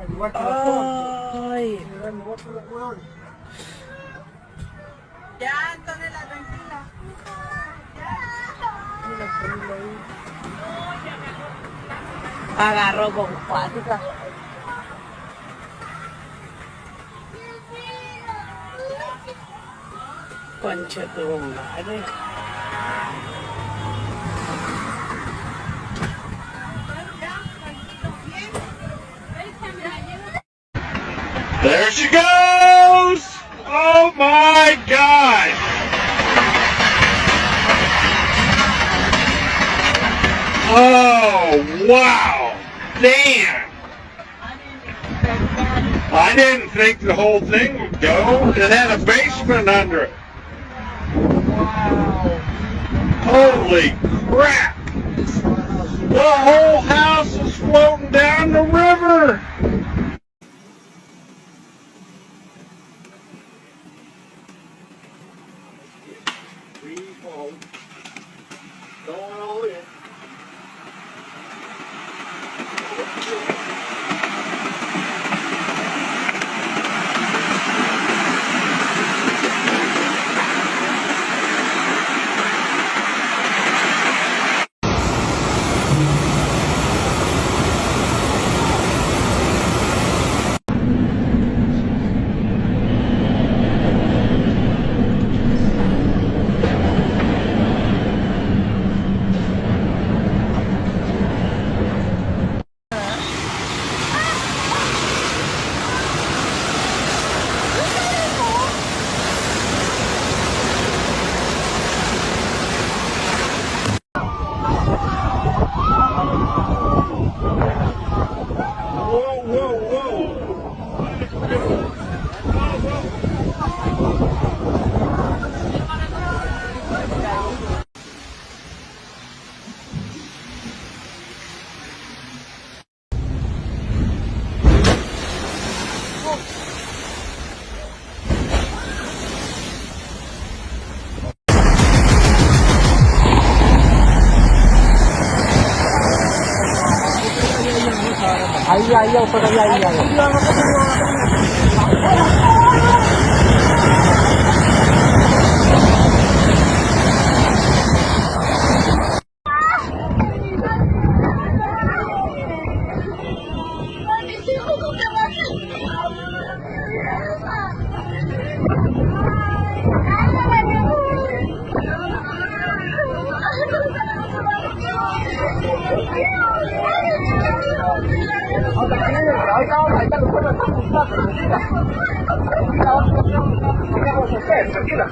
Ay. Ya, Antonella, tranquila. Agarró con cuatro. Concha tu madre. There she goes! Oh my God! Oh, wow! Damn! I didn't think the whole thing would go. It had a basement under it. Wow! Holy crap! The whole house is floating down the river! Going all in. Ahí, por ahí. Tranquila.